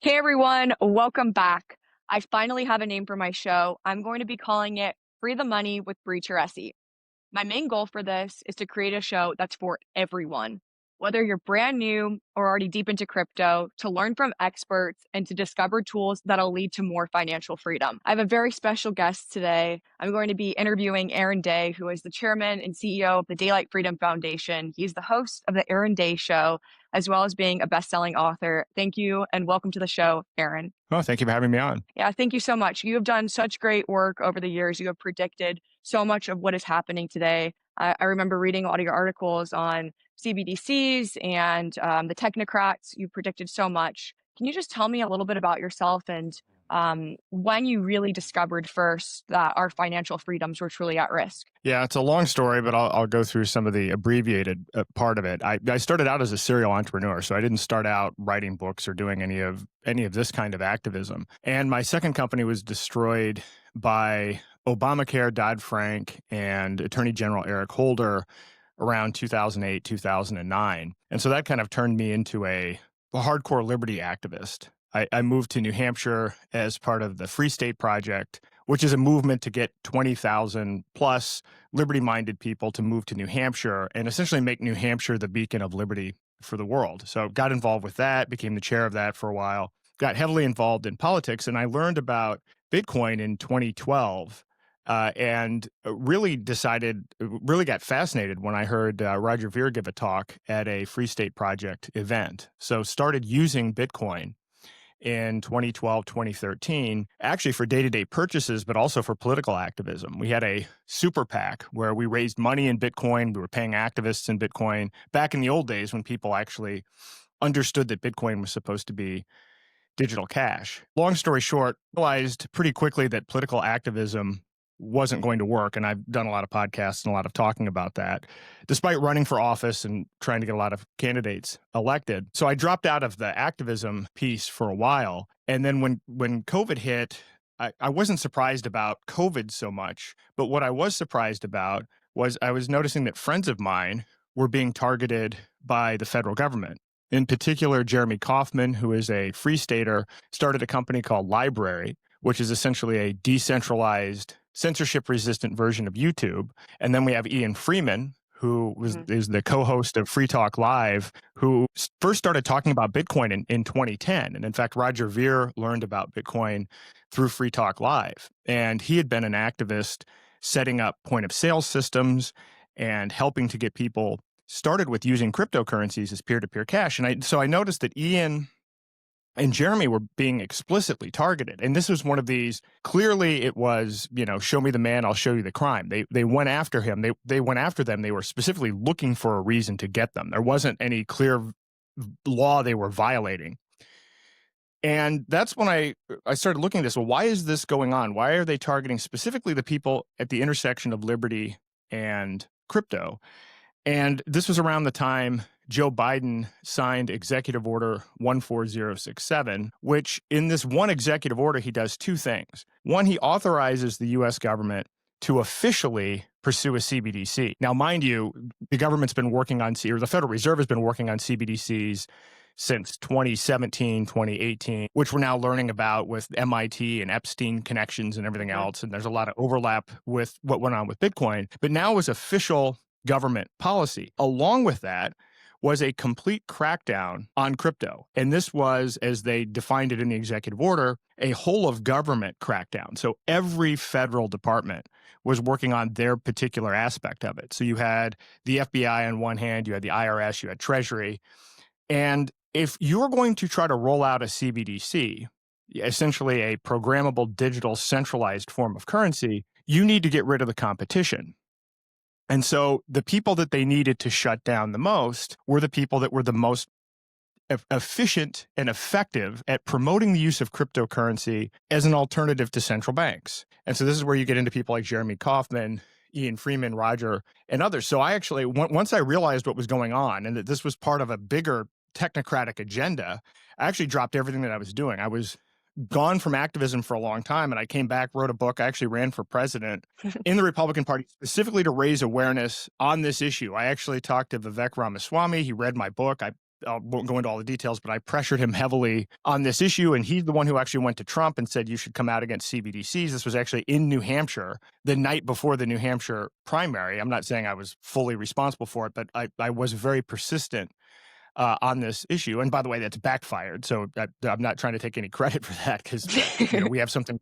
Hey everyone, welcome back. I finally have a name for my show. I'm going to be calling it Free the Money with Bri Teresi. My main goal for this is to create a show that's for everyone, whether you're brand new or already deep into crypto, to learn from experts and to discover tools that'll lead to more financial freedom. I have a very special guest today. I'm going to be interviewing Aaron Day, who is the chairman and CEO of the Daylight Freedom Foundation. He's the host of the Aaron Day Show, as well as being a best-selling author. Thank you and welcome to the show, Aaron. Oh, thank you for having me on. Yeah, thank you so much. You have done such great work over the years. You have predicted so much of what is happening today. I remember reading a lot of your articles on CBDCs and the technocrats. You predicted so much. Can you just tell me a little bit about yourself and when you really discovered first that our financial freedoms were truly at risk? Yeah, it's a long story, but I'll go through some of the abbreviated part of it. I started out as a serial entrepreneur, so I didn't start out writing books or doing any of this kind of activism. And my second company was destroyed by Obamacare, Dodd-Frank, and Attorney General Eric Holder around 2008, 2009. And so that kind of turned me into a hardcore liberty activist. I moved to New Hampshire as part of the Free State Project, which is a movement to get 20,000 plus liberty-minded people to move to New Hampshire and essentially make New Hampshire the beacon of liberty for the world. So got involved with that, became the chair of that for a while, got heavily involved in politics, and I learned about Bitcoin in 2012 and really got fascinated when I heard Roger Ver give a talk at a Free State Project event. So started using Bitcoin in 2012, 2013, actually for day-to-day purchases, but also for political activism. We had a super PAC where we raised money in Bitcoin. We were paying activists in Bitcoin back in the old days when people actually understood that Bitcoin was supposed to be digital cash. Long story short, realized pretty quickly that political activism wasn't going to work. And I've done a lot of podcasts and a lot of talking about that, despite running for office and trying to get a lot of candidates elected. So I dropped out of the activism piece for a while. And then when COVID hit, I wasn't surprised about COVID so much. But what I was surprised about was I was noticing that friends of mine were being targeted by the federal government. In particular, Jeremy Kauffman, who is a free stater, started a company called Library, which is essentially a decentralized, censorship-resistant version of YouTube. And then we have Ian Freeman, who is the co-host of Free Talk Live, who first started talking about Bitcoin in 2010. And in fact, Roger Ver learned about Bitcoin through Free Talk Live. And he had been an activist setting up point-of-sale systems and helping to get people started with using cryptocurrencies as peer-to-peer cash. And so I noticed that Ian and Jeremy were being explicitly targeted. And this was one of these, clearly it was, show me the man, I'll show you the crime. They went after him. They went after them. They were specifically looking for a reason to get them. There wasn't any clear law they were violating. And that's when I started looking at this. Well, why is this going on? Why are they targeting specifically the people at the intersection of liberty and crypto? And this was around the time Joe Biden signed Executive Order 14067, which in this one executive order, he does two things. One, he authorizes the U.S. government to officially pursue a CBDC. Now, mind you, the government's been working on, or the Federal Reserve has been working on CBDCs since 2017, 2018, which we're now learning about with MIT and Epstein connections and everything else. And there's a lot of overlap with what went on with Bitcoin. But now it was official government policy. Along with that was a complete crackdown on crypto. And this was, as they defined it in the executive order, a whole of government crackdown. So every federal department was working on their particular aspect of it. So you had the FBI on one hand, you had the IRS, you had Treasury. And if you're going to try to roll out a CBDC, essentially a programmable digital centralized form of currency, you need to get rid of the competition. And so the people that they needed to shut down the most were the people that were the most efficient and effective at promoting the use of cryptocurrency as an alternative to central banks. And so this is where you get into people like Jeremy Kauffman, Ian Freeman, Roger, and others. So I actually, once I realized what was going on and that this was part of a bigger technocratic agenda, I actually dropped everything that I was doing. I was gone from activism for a long time, and I came back, wrote a book. I actually ran for president in the Republican Party specifically to raise awareness on this issue. I actually talked to Vivek Ramaswamy. He read my book. I I won't go into all the details, but I pressured him heavily on this issue. And he's the one who actually went to Trump and said, you should come out against CBDCs. This was actually in New Hampshire the night before the New Hampshire primary. I'm not saying I was fully responsible for it, but I was very persistent on this issue. And by the way, that's backfired. So I'm not trying to take any credit for that because we have something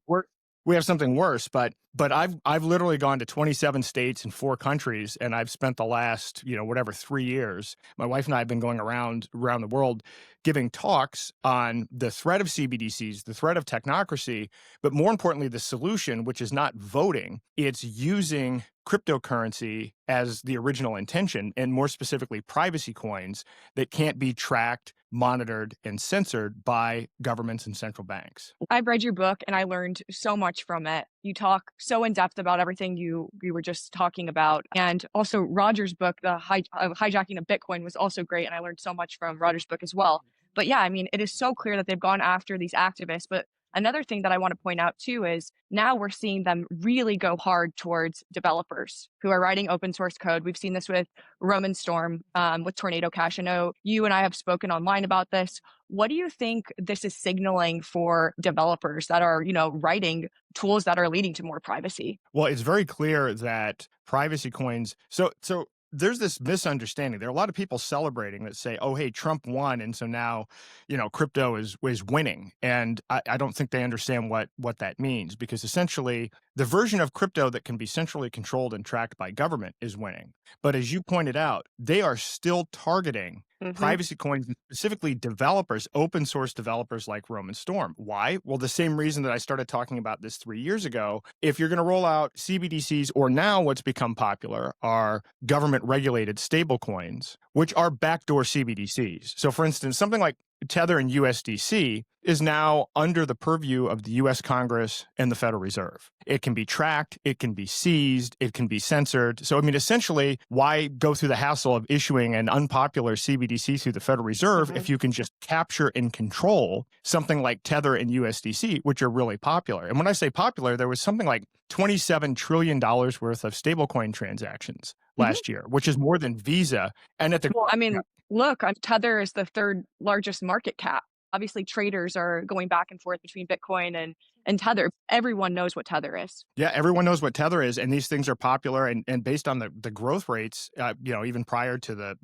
worse. But I've literally gone to 27 states and 4 countries, and I've spent the last 3 years. My wife and I have been going around the world giving talks on the threat of CBDCs, the threat of technocracy, but more importantly, the solution, which is not voting. It's using cryptocurrency as the original intention, and more specifically, privacy coins that can't be tracked, monitored, and censored by governments and central banks. I've read your book and I learned so much from it. You talk so in depth about everything you were just talking about. And also Roger's book, The Hijacking of Bitcoin, was also great. And I learned so much from Roger's book as well. But yeah, I mean, it is so clear that they've gone after these activists. But another thing that I want to point out too is now we're seeing them really go hard towards developers who are writing open source code. We've seen this with Roman Storm, with Tornado Cash. I know you and I have spoken online about this. What do you think this is signaling for developers that are, writing tools that are leading to more privacy? Well, it's very clear that privacy coins. So there's this misunderstanding. There are a lot of people celebrating that say, oh, hey, Trump won. And so now, crypto is winning. And I don't think they understand what that means, because essentially the version of crypto that can be centrally controlled and tracked by government is winning. But as you pointed out, they are still targeting privacy coins, and specifically developers, open source developers like Roman Storm. Why? Well, the same reason that I started talking about this 3 years ago. If you're going to roll out CBDCs, or now what's become popular are government regulated stablecoins, which are backdoor CBDCs. So for instance, something like Tether and USDC is now under the purview of the US Congress and the Federal Reserve. It can be tracked, it can be seized, it can be censored. So, I mean, essentially, why go through the hassle of issuing an unpopular CBDC through the Federal Reserve if you can just capture and control something like Tether and USDC, which are really popular? And when I say popular, there was something like $27 trillion worth of stablecoin transactions last year, which is more than Visa. And at the look, Tether is the 3rd largest market cap. Obviously, traders are going back and forth between Bitcoin and Tether. Everyone knows what Tether is. Yeah, everyone knows what Tether is, and these things are popular. And based on the growth rates, even prior to the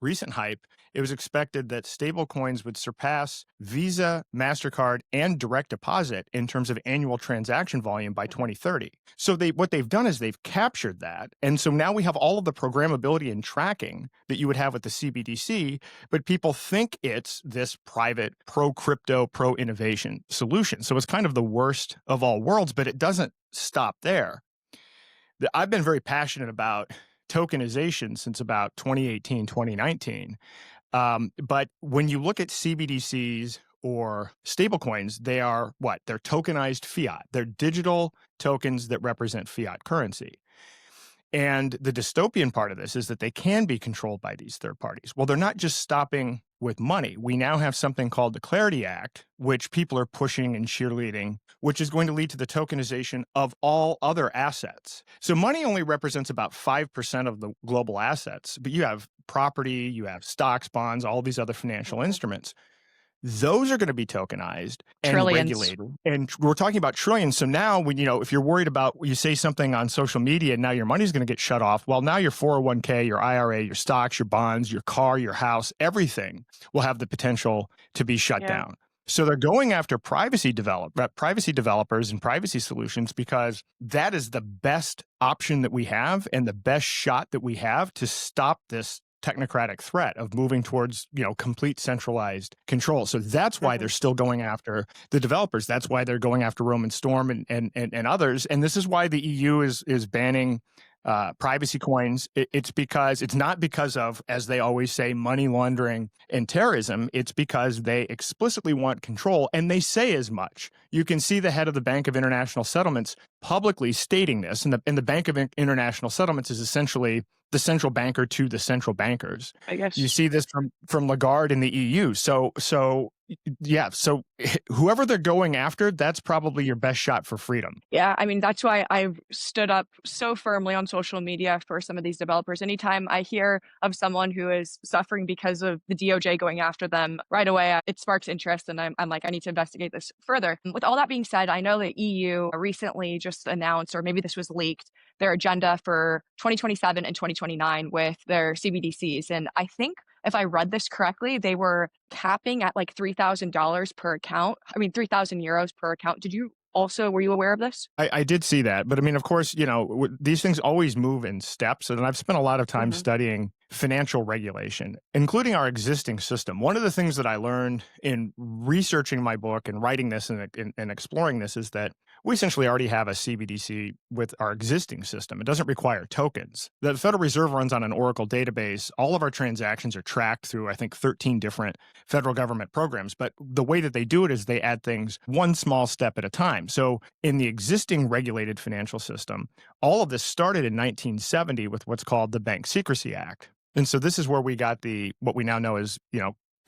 recent hype, it was expected that stable coins would surpass Visa, MasterCard, and direct deposit in terms of annual transaction volume by 2030. So what they've done is they've captured that. And so now we have all of the programmability and tracking that you would have with the CBDC, but people think it's this private pro-crypto, pro-innovation solution. So it's kind of the worst of all worlds, but it doesn't stop there. I've been very passionate about tokenization since about 2018, 2019. But when you look at CBDCs or stablecoins, they are what? They're tokenized fiat. They're digital tokens that represent fiat currency. And the dystopian part of this is that they can be controlled by these third parties. Well, they're not just stopping with money. We now have something called the Clarity Act, which people are pushing and cheerleading, which is going to lead to the tokenization of all other assets. So money only represents about 5% of the global assets, but you have property, you have stocks, bonds, all these other financial instruments. Those are going to be tokenized and regulated. And we're talking about trillions. So now when, if you're worried about, you say something on social media, now your money's going to get shut off. Well, now your 401k, your IRA, your stocks, your bonds, your car, your house, everything will have the potential to be shut down. So they're going after privacy developers and privacy solutions, because that is the best option that we have and the best shot that we have to stop this technocratic threat of moving towards, complete centralized control. So that's why they're still going after the developers. That's why they're going after Roman Storm and others. And this is why the EU is banning privacy coins. It's not because of, as they always say, money laundering and terrorism. It's because they explicitly want control, and they say as much. You can see the head of the Bank of International Settlements publicly stating this, and the Bank of International Settlements is essentially the central banker to the central bankers. I guess you see this from Lagarde in the EU. So Yeah. So whoever they're going after, that's probably your best shot for freedom. Yeah, I mean, that's why I've stood up so firmly on social media for some of these developers. Anytime I hear of someone who is suffering because of the DOJ going after them, right away, it sparks interest. And I'm like, I need to investigate this further. With all that being said, I know the EU recently just announced, or maybe this was leaked, their agenda for 2027 and 2029 with their CBDCs. And I think if I read this correctly, they were capping at like $3,000 per account. I mean, 3,000 euros per account. Were you aware of this? I did see that, but I mean, of course, these things always move in steps. And I've spent a lot of time Hmm. studying financial regulation, including our existing system. One of the things that I learned in researching my book and writing this and exploring this is that we essentially already have a CBDC with our existing system. It doesn't require tokens. The Federal Reserve runs on an Oracle database. All of our transactions are tracked through, I think, 13 different federal government programs. But the way that they do it is they add things one small step at a time. So in the existing regulated financial system, all of this started in 1970 with what's called the Bank Secrecy Act. And so this is where we got what we now know as,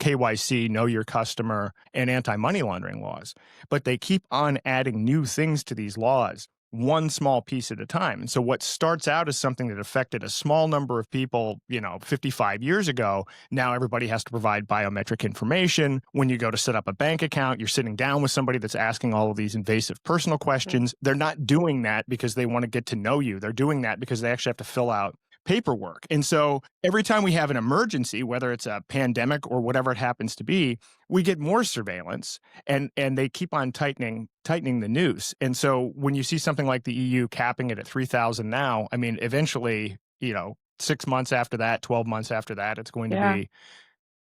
KYC, know your customer, and anti-money laundering laws. But they keep on adding new things to these laws, one small piece at a time. And so what starts out as something that affected a small number of people, 55 years ago, now everybody has to provide biometric information. When you go to set up a bank account, you're sitting down with somebody that's asking all of these invasive personal questions. They're not doing that because they want to get to know you. They're doing that because they actually have to fill out paperwork. And so every time we have an emergency, whether it's a pandemic or whatever it happens to be, we get more surveillance and they keep on tightening the noose. And so when you see something like the EU capping it at 3,000 now, I mean, eventually, 6 months after that, 12 months after that, it's going to Yeah. be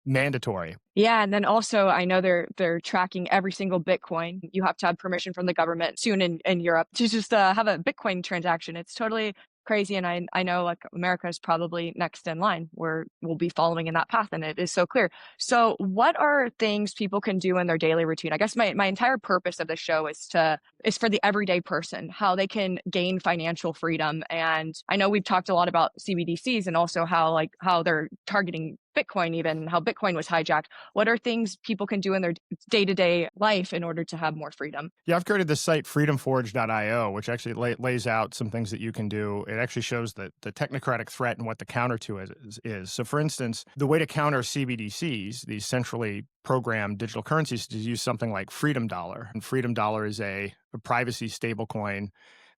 mandatory. Yeah, and then also I know they're tracking every single Bitcoin. You have to have permission from the government soon in Europe to just have a Bitcoin transaction. It's totally crazy, and I know like America is probably next in line where we'll be following in that path, and it is so clear. So, what are things people can do in their daily routine? I guess my entire purpose of the show is for the everyday person, how they can gain financial freedom. And I know we've talked a lot about CBDCs and also how they're targeting Bitcoin, even how Bitcoin was hijacked. What are things people can do in their day-to-day life in order to have more freedom? Yeah, I've created this site, freedomforge.io, which actually lays out some things that you can do. It actually shows the technocratic threat and what the counter to it is. So, for instance, the way to counter CBDCs, these centrally programmed digital currencies, is to use something like Freedom Dollar. And Freedom Dollar is a privacy stablecoin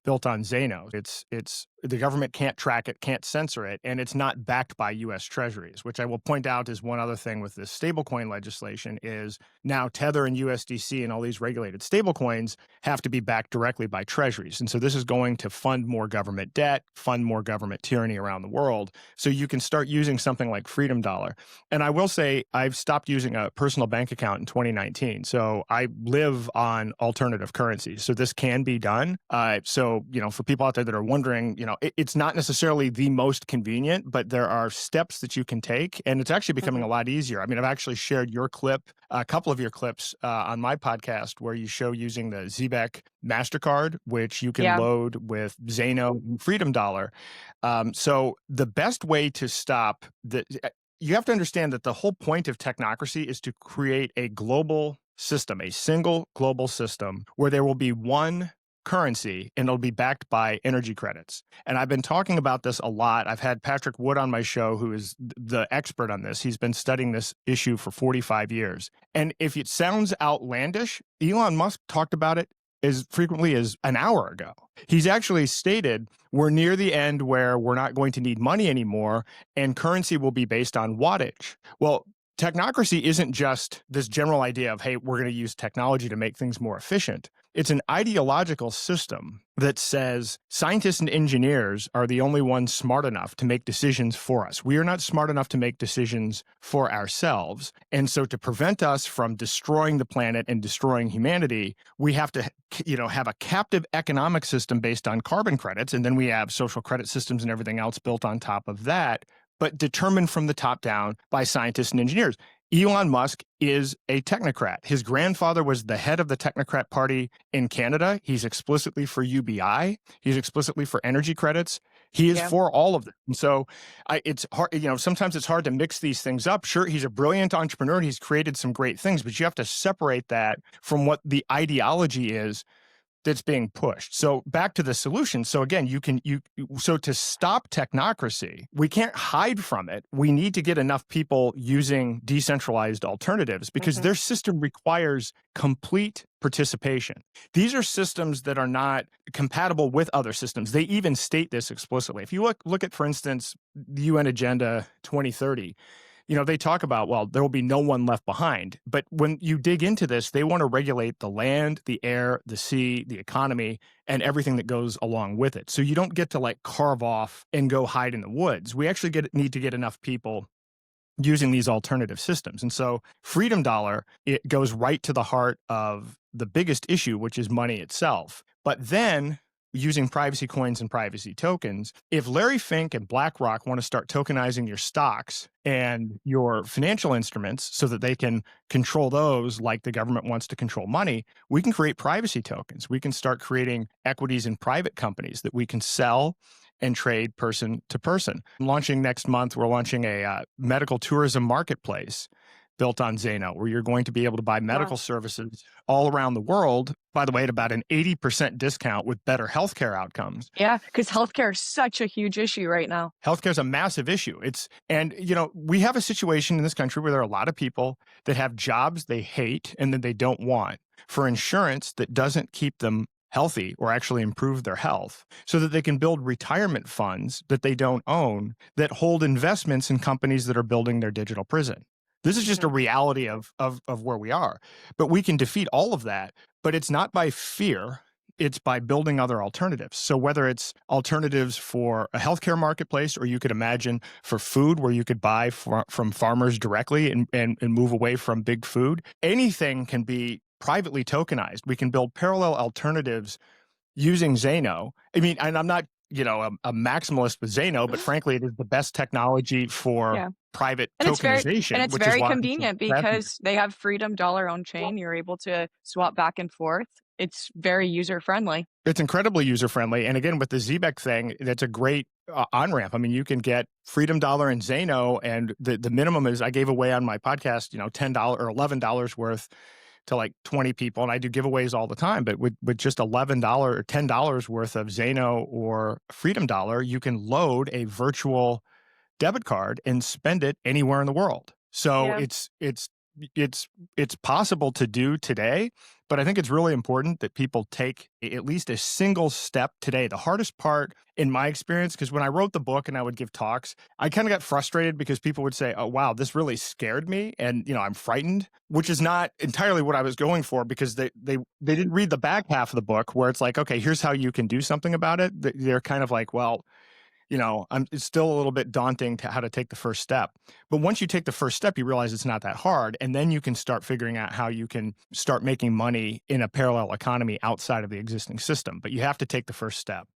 built on Zano. It's the government can't track it, can't censor it, and it's not backed by U.S. treasuries, which I will point out is one other thing with this stablecoin legislation is now Tether and USDC and all these regulated stablecoins have to be backed directly by treasuries. And so this is going to fund more government debt, fund more government tyranny around the world. So you can start using something like Freedom Dollar. And I will say I've stopped using a personal bank account in 2019. So I live on alternative currencies. So this can be done. So, for people out there that are wondering, it's not necessarily the most convenient, but there are steps that you can take. And it's actually becoming a lot easier. I mean, I've actually shared your clip, a couple of your clips on my podcast where you show using the ZBEC MasterCard, which you can load with Zano and Freedom Dollar. So the best way to stop you have to understand that the whole point of technocracy is to create a global system, a single global system where there will be one currency and it'll be backed by energy credits. And I've been talking about this a lot. I've had Patrick Wood on my show, who is the expert on this. He's been studying this issue for 45 years. And if it sounds outlandish, Elon Musk talked about it as frequently as an hour ago. He's actually stated we're near the end where we're not going to need money anymore and currency will be based on wattage. Well, technocracy isn't just this general idea of, hey, we're going to use technology to make things more efficient. It's an ideological system that says scientists and engineers are the only ones smart enough to make decisions for us. We are not smart enough to make decisions for ourselves. And so to prevent us from destroying the planet and destroying humanity, we have to, have a captive economic system based on carbon credits. And then we have social credit systems and everything else built on top of that, but determined from the top down by scientists and engineers. Elon Musk is a technocrat. His grandfather was the head of the Technocrat Party in Canada. He's explicitly for UBI. He's explicitly for energy credits. He is Yeah. for all of them. And so it's hard, sometimes it's hard to mix these things up. Sure, he's a brilliant entrepreneur and he's created some great things, but you have to separate that from what the ideology is that's being pushed. So back to the solution. So again, so to stop technocracy, we can't hide from it. We need to get enough people using decentralized alternatives because Hmm. their system requires complete participation. These are systems that are not compatible with other systems. They even state this explicitly. If you look at, for instance, the UN Agenda 2030, they talk about, well, there will be no one left behind. But when you dig into this, they want to regulate the land, the air, the sea, the economy, and everything that goes along with it. So you don't get to like carve off and go hide in the woods. We actually need to get enough people using these alternative systems. And so Freedom Dollar, it goes right to the heart of the biggest issue, which is money itself. But then using privacy coins and privacy tokens, if Larry Fink and BlackRock want to start tokenizing your stocks and your financial instruments so that they can control those like the government wants to control money, we can create privacy tokens. We can start creating equities in private companies that we can sell and trade person to person. Launching next month, we're launching a medical tourism marketplace built on Zano, where you're going to be able to buy medical Wow. services all around the world, by the way, at about an 80% discount with better healthcare outcomes. Yeah, because healthcare is such a huge issue right now. Healthcare is a massive issue. We have a situation in this country where there are a lot of people that have jobs they hate and that they don't want for insurance that doesn't keep them healthy or actually improve their health so that they can build retirement funds that they don't own that hold investments in companies that are building their digital prison. This is just a Mhm. reality of where we are. But we can defeat all of that, but it's not by fear. It's by building other alternatives. So whether it's alternatives for a healthcare marketplace, or you could imagine for food where you could buy from farmers directly and move away from big food, anything can be privately tokenized. We can build parallel alternatives using Zano. I mean, and I'm not, a maximalist with Zano, but frankly, it is the best technology for Yeah. private And tokenization, it's which is very why I'm so convenient fascinated. because they have Freedom Dollar on chain. You're able to swap back and forth. It's very user friendly. It's incredibly user friendly. And again, with the ZBEC thing, that's a great on ramp. I mean, you can get Freedom Dollar and Zano, and the minimum is I gave away on my podcast, $10 or $11 worth to like 20 people. And I do giveaways all the time, but with just $11 or $10 worth of Zano or Freedom Dollar, you can load a virtual debit card and spend it anywhere in the world. So Yeah. it's possible to do today, but I think it's really important that people take at least a single step today. The hardest part in my experience, because when I wrote the book and I would give talks, I kind of got frustrated because people would say, "Oh, wow, this really scared me," and I'm frightened, which is not entirely what I was going for, because they didn't read the back half of the book where it's like, okay, here's how you can do something about it. They're kind of like, well, it's still a little bit daunting to how to take the first step. But once you take the first step, you realize it's not that hard. And then you can start figuring out how you can start making money in a parallel economy outside of the existing system. But you have to take the first step.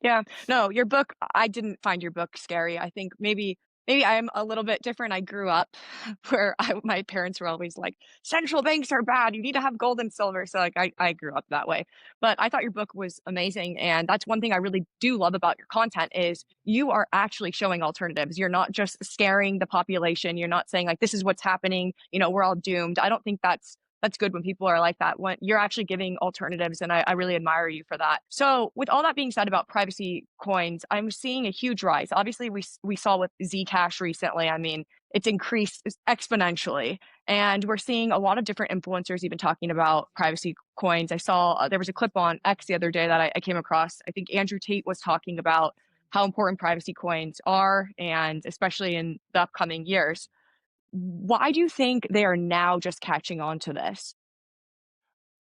Yeah. No, your book, I didn't find your book scary. I think maybe I'm a little bit different. I grew up where my parents were always like, central banks are bad. You need to have gold and silver. So like I grew up that way. But I thought your book was amazing. And that's one thing I really do love about your content is you are actually showing alternatives. You're not just scaring the population. You're not saying like this is what's happening, we're all doomed. I don't think that's good when people are like that, when you're actually giving alternatives. And I really admire you for that. So with all that being said about privacy coins, I'm seeing a huge rise. Obviously, we saw with Zcash recently. I mean, it's increased exponentially. And we're seeing a lot of different influencers even talking about privacy coins. I saw there was a clip on X the other day that I came across. I think Andrew Tate was talking about how important privacy coins are, and especially in the upcoming years. Why do you think they are now just catching on to this?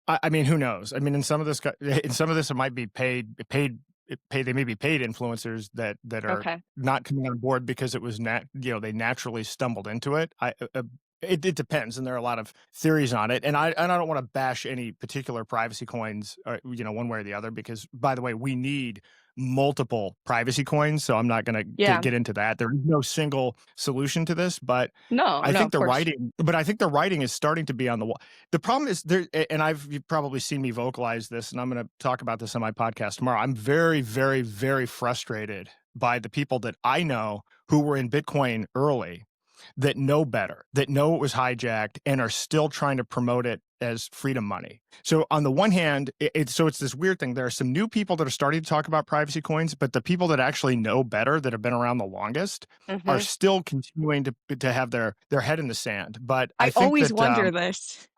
I mean, who knows? I mean, in some of this, it might be paid. They may be paid influencers that are Okay. not coming on board because it was they naturally stumbled into it. It depends, and there are a lot of theories on it. And I don't want to bash any particular privacy coins, one way or the other, because by the way, we need multiple privacy coins. So I'm not going to Yeah. get into that. There is no single solution to this, but No, I no, think of the course. writing, but I think the writing is starting to be on the wall. The problem is there, and you've probably seen me vocalize this, and I'm going to talk about this on my podcast tomorrow. I'm very, very, very frustrated by the people that I know who were in Bitcoin early that know better, that know it was hijacked and are still trying to promote it as freedom money. So on the one hand, it's this weird thing. There are some new people that are starting to talk about privacy coins, but the people that actually know better, that have been around the longest, are Hmm. still continuing to have their head in the sand. But I I think always that wonder this.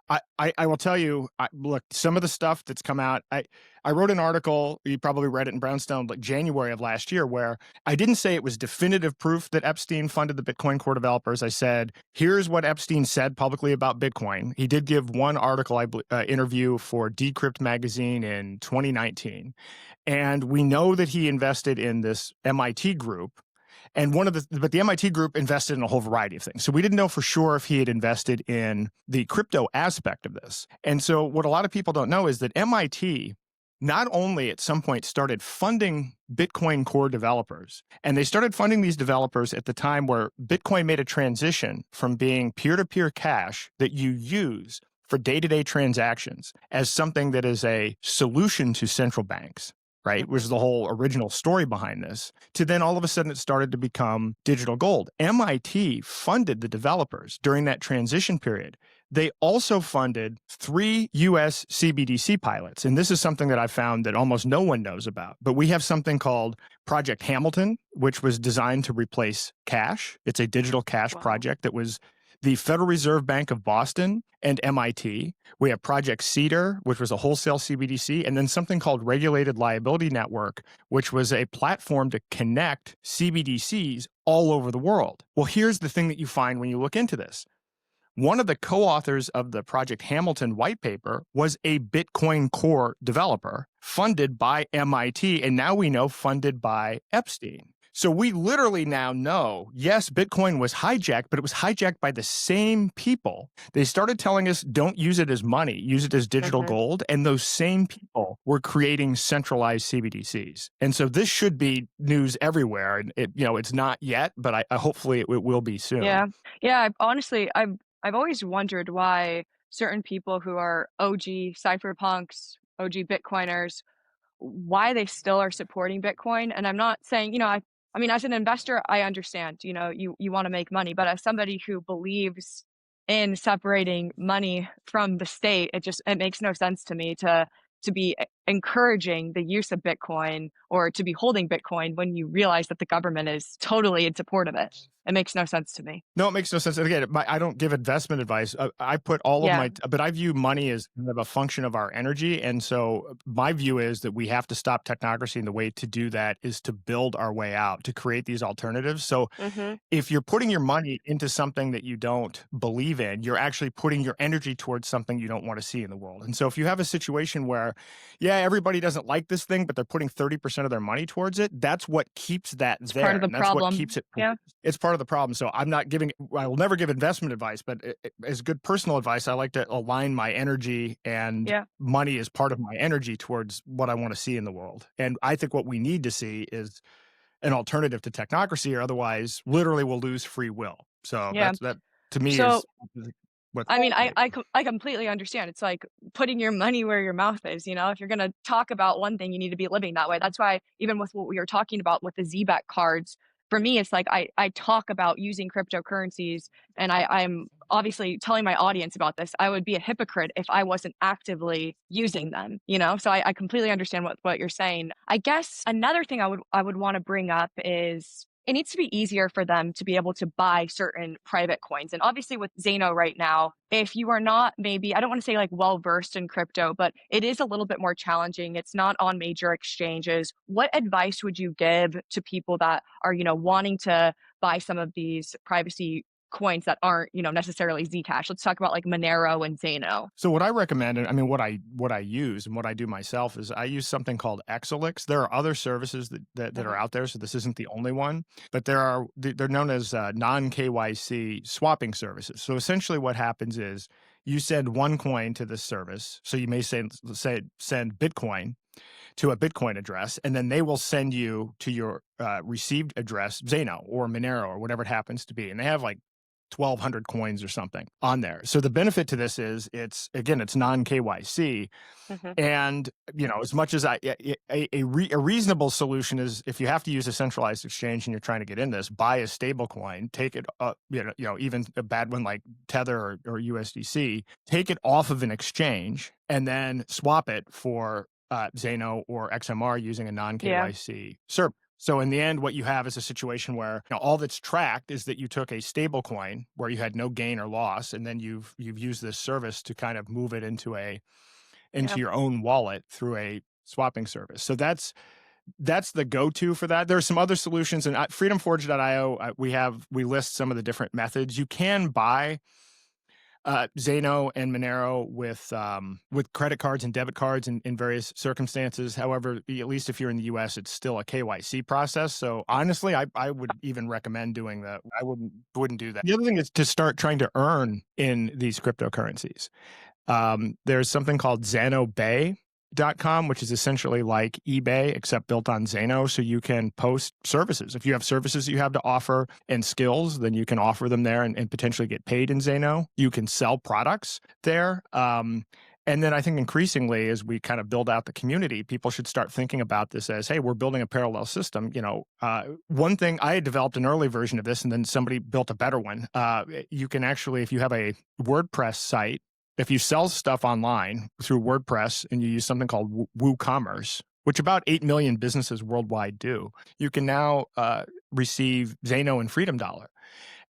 I will tell you, look, some of the stuff that's come out, I wrote an article, you probably read it in Brownstone, like January of last year, where I didn't say it was definitive proof that Epstein funded the Bitcoin core developers. I said, here's what Epstein said publicly about Bitcoin. He did give one article, interview for Decrypt magazine in 2019. And we know that he invested in this MIT group, and but the MIT group invested in a whole variety of things. So we didn't know for sure if he had invested in the crypto aspect of this. And so what a lot of people don't know is that MIT not only at some point started funding Bitcoin core developers, and they started funding these developers at the time where Bitcoin made a transition from being peer-to-peer cash that you use for day-to-day transactions as something that is a solution to central banks, right? Mhm. Was the whole original story behind this, to then all of a sudden it started to become digital gold. MIT funded the developers during that transition period. They also funded 3 US CBDC pilots. And this is something that I found that almost no one knows about. But we have something called Project Hamilton, which was designed to replace cash. It's a digital cash Wow. project that was the Federal Reserve Bank of Boston and MIT. We have Project Cedar, which was a wholesale CBDC, and then something called Regulated Liability Network, which was a platform to connect CBDCs all over the world. Well, here's the thing that you find when you look into this. One of the co-authors of the Project Hamilton white paper was a Bitcoin core developer funded by MIT, and now we know funded by Epstein. So we literally now know, yes, Bitcoin was hijacked, but it was hijacked by the same people. They started telling us, don't use it as money, use it as digital Hmm. gold. And those same people were creating centralized CBDCs. And so this should be news everywhere. And it's not yet, but I hopefully it will be soon. Yeah. Yeah. Honestly, I've always wondered why certain people who are OG cypherpunks, OG Bitcoiners, why they still are supporting Bitcoin. And I'm not saying, I mean, as an investor, I understand, you want to make money, but as somebody who believes in separating money from the state, it makes no sense to me to be encouraging the use of Bitcoin or to be holding Bitcoin when you realize that the government is totally in support of it. It makes no sense to me. No, it makes no sense. And again, I don't give investment advice. I put all of Yeah. my, but I view money as kind of a function of our energy. And so my view is that we have to stop technocracy. And the way to do that is to build our way out, to create these alternatives. So Hmm. if you're putting your money into something that you don't believe in, you're actually putting your energy towards something you don't want to see in the world. And so if you have a situation where, yeah, everybody doesn't like this thing, but they're putting 30% of their money towards it, that's what keeps that It's part of there. the And that's what problem. keeps it. Yeah. It's part of the problem. So I will never give investment advice, but as good personal advice, I like to align my energy, and Yeah. money is part of my energy towards what I want to see in the world. And I think what we need to see is an alternative to technocracy, or otherwise literally we'll lose free will. So Yeah. that to me So is what's I mean, happening. I completely understand. It's like putting your money where your mouth is, If you're gonna talk about one thing, you need to be living that way. That's why even with what we were talking about with the ZBAC cards, for me, it's like I talk about using cryptocurrencies, and I'm obviously telling my audience about this. I would be a hypocrite if I wasn't actively using them. So I completely understand what you're saying. I guess another thing I would want to bring up is it needs to be easier for them to be able to buy certain private coins. And obviously with Zano right now, if you are not maybe, I don't want to say like well versed in crypto, but it is a little bit more challenging. It's not on major exchanges. What advice would you give to people that are, wanting to buy some of these privacy coins that aren't, necessarily Zcash? Let's talk about like Monero and Zano. So what I recommend, and I mean what I use and what I do myself, is I use something called Exelix. There are other services that are Hmm. out there, so this isn't the only one. But they're known as non KYC swapping services. So essentially, what happens is you send one coin to this service. So you may send Bitcoin to a Bitcoin address, and then they will send you to your received address, Zano or Monero or whatever it happens to be. And they have like 1,200 coins or something on there. So the benefit to this is it's non KYC. Mhm. And as much as a reasonable solution is, if you have to use a centralized exchange and you're trying to get in this, buy a stable coin, take it up, even a bad one like Tether or USDC, take it off of an exchange and then swap it for Zano or XMR using a non Yeah. KYC service. So in the end, what you have is a situation where all that's tracked is that you took a stable coin where you had no gain or loss, and then you've used this service to kind of move it into Yeah. your own wallet through a swapping service. So that's the go-to for that. There's some other solutions, and freedomforge.io, we list some of the different methods. You can buy Zano and Monero with credit cards and debit cards in various circumstances. However, at least if you're in the US, it's still a KYC process. So honestly, I would even recommend doing that. I wouldn't do that. The other thing is to start trying to earn in these cryptocurrencies. There's something called ZanoBay.com, which is essentially like eBay, except built on Zano. So you can post services. If you have services you have to offer and skills, then you can offer them there and potentially get paid in Zano. You can sell products there. And then I think increasingly, as we kind of build out the community, people should start thinking about this as, hey, we're building a parallel system. One thing, I had developed an early version of this, and then somebody built a better one. You can actually, if you have a WordPress site, if you sell stuff online through WordPress and you use something called WooCommerce, which about 8 million businesses worldwide do, you can now receive Zano and Freedom Dollar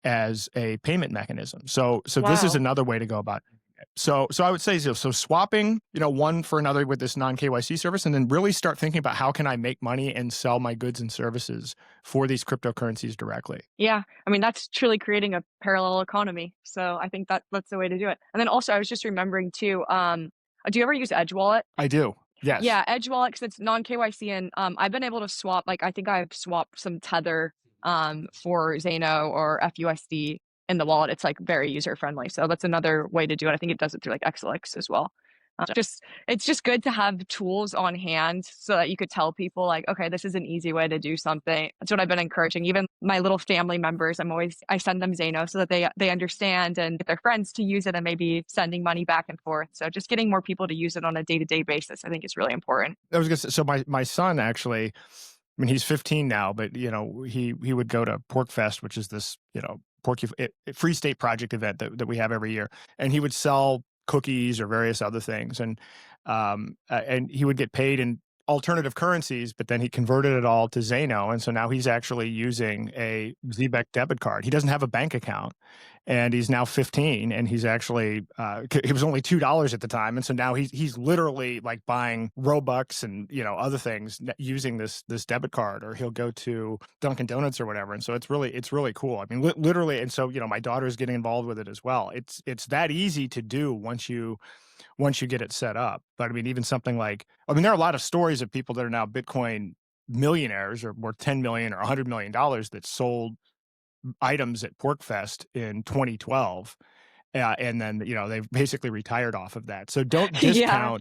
as a payment mechanism. So this is Wow. another way to go about it. So I would say, so swapping, one for another with this non-KYC service, and then really start thinking about how can I make money and sell my goods and services for these cryptocurrencies directly. Yeah. I mean, that's truly creating a parallel economy. So I think that's the way to do it. And then also, I was just remembering too, do you ever use Edge Wallet? I do. Yes. Yeah, Edge Wallet, because it's non-KYC, and I've been able to swap, like, I think I've swapped some Tether for Zano or FUSD in the wallet. It's like very user friendly. So that's another way to do it. I think it does it through like XLX as well. It's just good to have tools on hand so that you could tell people like, okay, this is an easy way to do something. That's what I've been encouraging. Even my little family members, I send them Zano so that they understand and get their friends to use it, and maybe sending money back and forth. So just getting more people to use it on a day-to-day basis, I think is really important. I was gonna say, so my son actually, I mean, he's 15 now, but he would go to PorcFest, which is this Free State Project event that we have every year, and he would sell cookies or various other things, and he would get paid in alternative currencies, but then he converted it all to Zano, and so now he's actually using a Zbeck debit card. He doesn't have a bank account, and he's now 15, and he's actually it was only $2 at the time, and so now he's literally like buying Robux and other things using this debit card, or he'll go to Dunkin' Donuts or whatever, and so it's really cool. I mean, literally, and so my daughter's getting involved with it as well. It's that easy to do once you get it set up. But I mean, even something like, there are a lot of stories of people that are now Bitcoin millionaires or worth 10 million or $100 million that sold items at PorcFest in 2012. And then, they've basically retired off of that. So Yeah.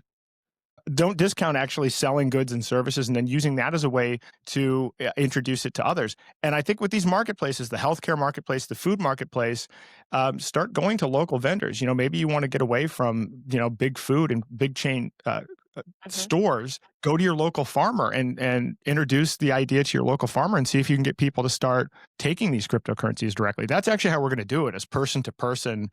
don't discount actually selling goods and services and then using that as a way to introduce it to others. And I think with these marketplaces, the healthcare marketplace, the food marketplace, start going to local vendors. Maybe you want to get away from, big food and big chain Mhm. stores. Go to your local farmer and introduce the idea to your local farmer and see if you can get people to start taking these cryptocurrencies directly. That's actually how we're going to do it, as person to person,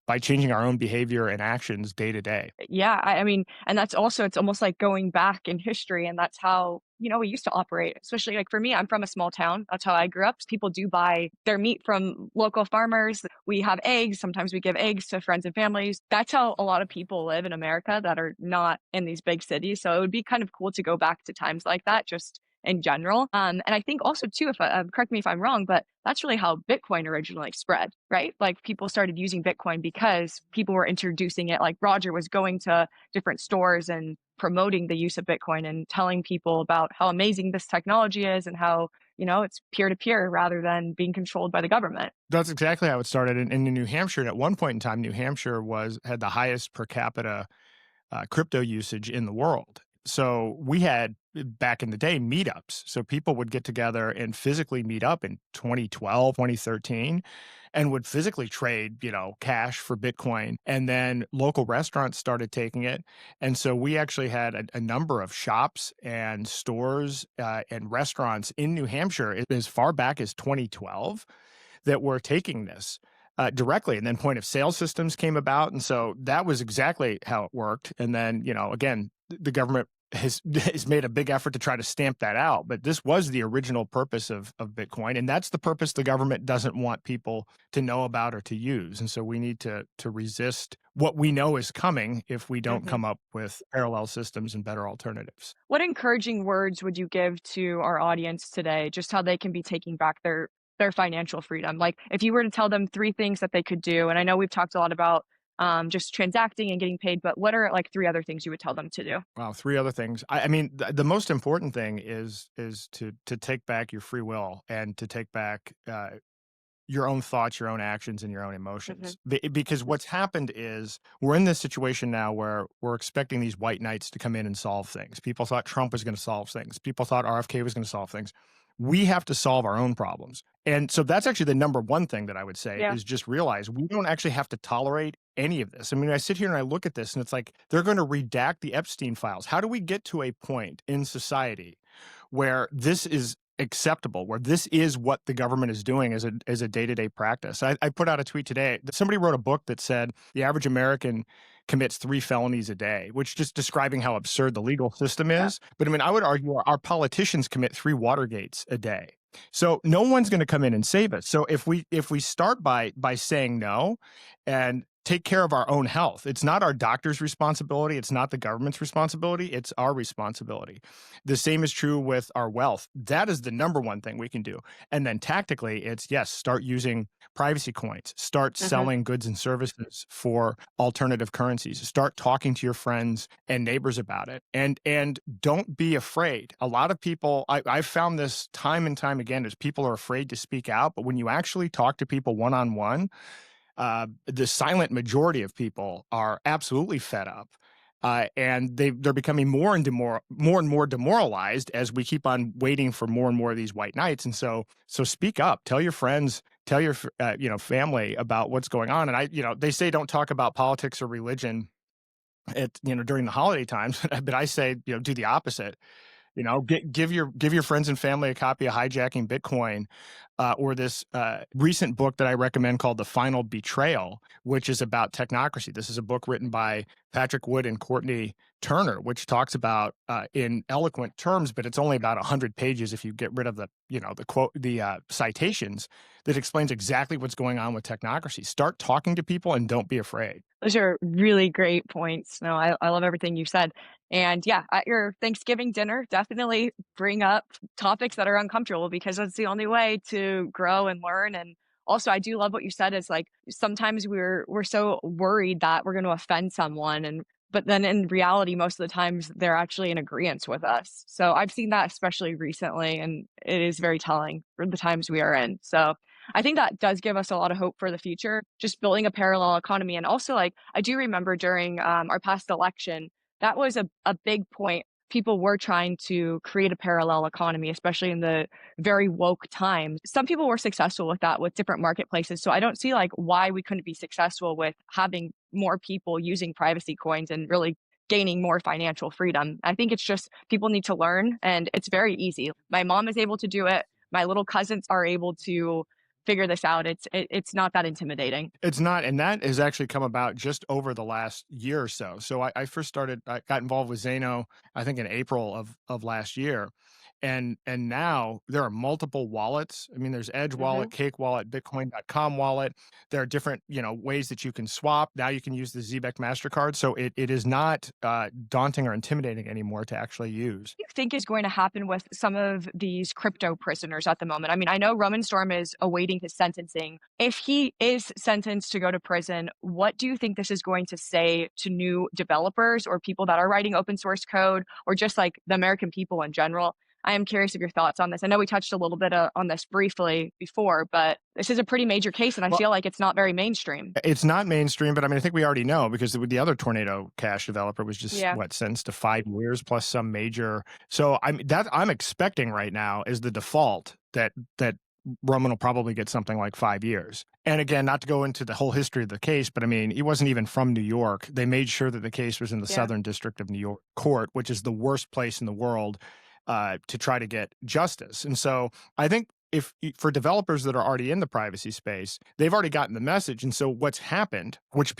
by changing our own behavior and actions day to day. Yeah, I mean, and that's also, it's almost like going back in history, and that's how, we used to operate. Especially like for me, I'm from a small town. That's how I grew up. People do buy their meat from local farmers. We have eggs. Sometimes we give eggs to friends and families. That's how a lot of people live in America that are not in these big cities. So it would be kind of cool to go back to times like that, just in general. And I think also too, if correct me if I'm wrong, but that's really how Bitcoin originally spread, right? Like people started using Bitcoin because people were introducing it. Like Roger was going to different stores and promoting the use of Bitcoin and telling people about how amazing this technology is and how, it's peer to peer rather than being controlled by the government. That's exactly how it started in New Hampshire. And at one point in time, New Hampshire had the highest per capita crypto usage in the world. So we had back in the day, meetups. So people would get together and physically meet up in 2012, 2013, and would physically trade, cash for Bitcoin. And then local restaurants started taking it. And so we actually had a number of shops and stores and restaurants in New Hampshire as far back as 2012 that were taking this directly. And then point of sale systems came about. And so that was exactly how it worked. And then, again, the government has made a big effort to try to stamp that out. But this was the original purpose of Bitcoin. And that's the purpose the government doesn't want people to know about or to use. And so we need to resist what we know is coming if we don't Mhm. come up with parallel systems and better alternatives. What encouraging words would you give to our audience today, just how they can be taking back their financial freedom? Like, if you were to tell them 3 things that they could do, and I know we've talked a lot about, just transacting and getting paid, but what are, like, 3 other things you would tell them to do? Wow, 3 other things. I mean, the most important thing is to take back your free will and to take back, your own thoughts, your own actions, and your own Mhm. emotions. Because what's happened is we're in this situation now where we're expecting these white knights to come in and solve things. People thought Trump was gonna solve things. People thought RFK was gonna solve things. We have to solve our own problems. And so that's actually the number one thing that I would say Yeah. is just realize we don't actually have to tolerate any of this. I mean, I sit here and I look at this and it's like they're going to redact the Epstein files. How do we get to a point in society where this is acceptable, where this is what the government is doing as a day-to-day practice? I put out a tweet today. Somebody wrote a book that said the average American commits 3 felonies a day, which just describing how absurd the legal system Yeah. is. But I mean, I would argue our politicians commit 3 Watergates a day. So no one's going to come in and save us. So if we start by saying no and take care of our own health, it's not our doctor's responsibility, it's not the government's responsibility, it's our responsibility. The same is true with our wealth. That is the number one thing we can do. And then tactically, it's yes, start using privacy coins, start Mhm. selling goods and services for alternative currencies, start talking to your friends and neighbors about it. And don't be afraid. A lot of people, I've found this time and time again, is people are afraid to speak out, but when you actually talk to people one-on-one, the silent majority of people are absolutely fed up. And they're becoming more and more demoralized as we keep on waiting for more and more of these white knights. And so speak up, tell your friends, tell your family about what's going on. And they say don't talk about politics or religion during the holiday times, but I say do the opposite. Give your friends and family a copy of Hijacking Bitcoin, or this recent book that I recommend called The Final Betrayal, which is about technocracy. This is a book written by Patrick Wood and Courtney Turner, which talks about in eloquent terms, but it's only about 100 pages if you get rid of the quote, the citations, that explains exactly what's going on with technocracy. Start talking to people and don't be afraid. Those are really great points. No, I love everything you said. And yeah, at your Thanksgiving dinner, definitely bring up topics that are uncomfortable because that's the only way to grow and learn. And also, I do love what you said is like sometimes we're so worried that we're going to offend someone, and but then in reality, most of the times they're actually in agreement with us. So I've seen that especially recently, and it is very telling for the times we are in. So I think that does give us a lot of hope for the future, just building a parallel economy. And also, like, I do remember during our past election, that was a big point. People were trying to create a parallel economy, especially in the very woke times. Some people were successful with that with different marketplaces. So I don't see like why we couldn't be successful with having more people using privacy coins and really gaining more financial freedom. I think it's just people need to learn and it's very easy. My mom is able to do it. My little cousins are able to figure this out. It's not that intimidating. It's not, and that has actually come about just over the last year or so. So I got involved with Zano, I think in April of last year, and now there are multiple wallets. I mean, there's Edge Mhm. Wallet, Cake Wallet, Bitcoin.com wallet. There are different ways that you can swap. Now you can use the Zbeck Mastercard, so it is not daunting or intimidating anymore to actually use. You think is going to happen with some of these crypto prisoners at the moment? I mean, I know Roman Storm is awaiting his sentencing. If he is sentenced to go to prison, what do you think this is going to say to new developers or people that are writing open source code or just like the American people in general? I am curious of your thoughts on this. I know we touched a little bit on this briefly before, but this is a pretty major case, and I Well, feel like it's not very mainstream. it's not mainstream, but I mean, I think we already know because the other Tornado Cash developer was just Yeah. what, sentenced to 5 years plus some major. So I'm expecting right now is the default that Roman will probably get something like 5 years. And again, not to go into the whole history of the case, but I mean, he wasn't even from New York. They made sure that the case was in the Yeah. Southern District of New York Court, which is the worst place in the world to try to get justice. And so I think if for developers that are already in the privacy space, they've already gotten the message. And so what's happened, which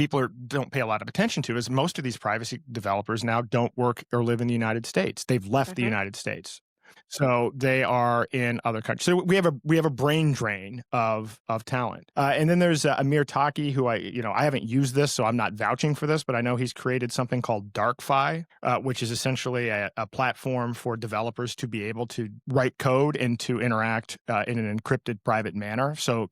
don't pay a lot of attention to, is most of these privacy developers now don't work or live in the United States. They've left the Hmm. United States. So they are in other countries. So we have a brain drain of talent. And then there's Amir Taki, who I haven't used this, so I'm not vouching for this, but I know he's created something called DarkFi, which is essentially a platform for developers to be able to write code and to interact in an encrypted private manner. So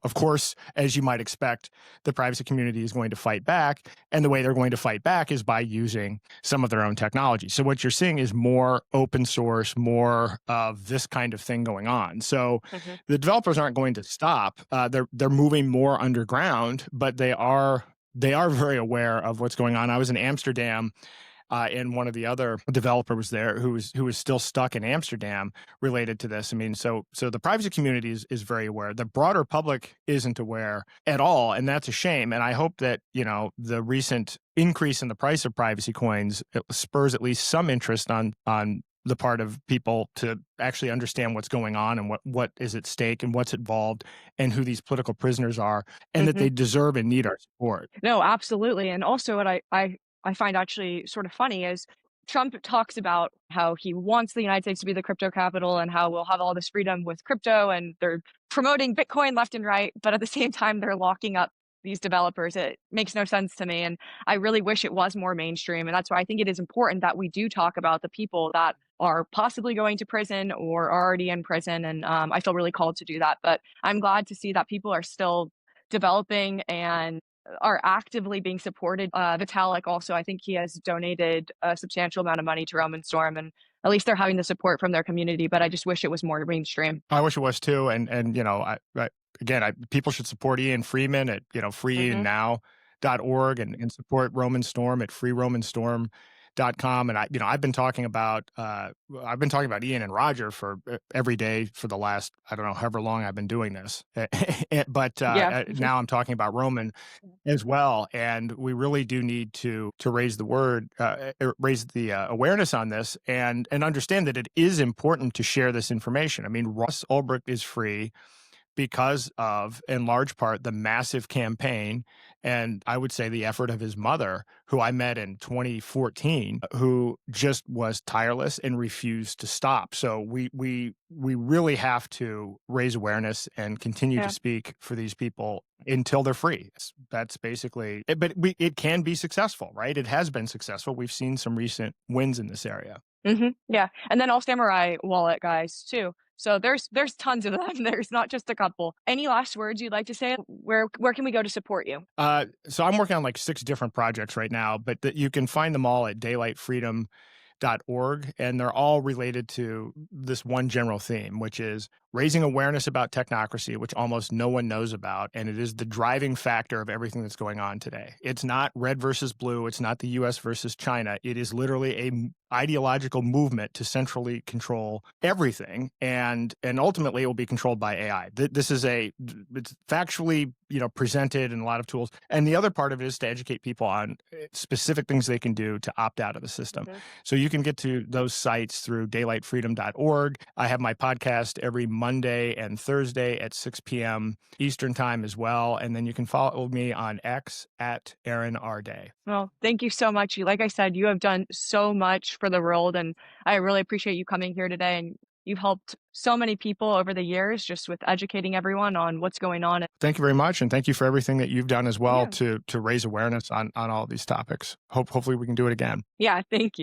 of course, as you might expect, the privacy community is going to fight back, and the way they're going to fight back is by using some of their own technology. So what you're seeing is more open source, more of this kind of thing going on. So Hmm. the developers aren't going to stop. They're moving more underground, but they are very aware of what's going on. I was in Amsterdam, and one of the other developers there who was still stuck in Amsterdam related to this. I mean, so the privacy community is very aware. The broader public isn't aware at all, and that's a shame. And I hope that the recent increase in the price of privacy coins spurs at least some interest on the part of people to actually understand what's going on and what is at stake and what's involved and who these political prisoners are, and that Hmm. they deserve and need our support. No, absolutely. And also, what I find actually sort of funny is Trump talks about how he wants the United States to be the crypto capital and how we'll have all this freedom with crypto, and they're promoting Bitcoin left and right. But at the same time, they're locking up these developers. It makes no sense to me. And I really wish it was more mainstream. And that's why I think it is important that we do talk about the people that are possibly going to prison or are already in prison. And I feel really called to do that. But I'm glad to see that people are still developing and are actively being supported. Vitalik also, I think he has donated a substantial amount of money to Roman Storm, and at least they're having the support from their community. But I just wish it was more mainstream. I wish it was too. And people should support Ian Freeman at Hmm. freeiannow.org and support Roman Storm at freeromanstorm.com. And I've been talking about Ian and Roger for every day for the last, I don't know, however long I've been doing this. But Yeah. now I'm talking about Roman as well, and we really do need to raise the raise the awareness on this, and understand that it is important to share this information. I mean, Russ Ulbricht is free because of, in large part, the massive campaign and I would say the effort of his mother, who I met in 2014, who just was tireless and refused to stop. So we really have to raise awareness and continue to Yeah. speak for these people until they're free. That's basically it. But it can be successful, right? It has been successful. We've seen some recent wins in this area. Yeah. And then all Samurai wallet guys too. So there's tons of them. There's not just a couple. Any last words you'd like to say? Where can we go to support you? So I'm working on like 6 different projects right now, but you can find them all at daylightfreedom.org, and they're all related to this one general theme, which is raising awareness about technocracy, which almost no one knows about, and it is the driving factor of everything that's going on today. It's not red versus blue, it's not the US versus China. It is literally a ideological movement to centrally control everything, and ultimately it will be controlled by AI. This is it's factually presented in a lot of tools, and the other part of it is to educate people on specific things they can do to opt out of the system. Mhm. So you can get to those sites through daylightfreedom.org. I have my podcast every Monday and Thursday at 6 p.m. Eastern time as well, and then you can follow me on X at Aaron R. Day. Well, thank you so much. Like I said, you have done so much for the world, and I really appreciate you coming here today. And you've helped so many people over the years just with educating everyone on what's going on. Thank you very much, and thank you for everything that you've done as well Yeah. to raise awareness on all these topics. Hopefully we can do it again. Yeah. Thank you.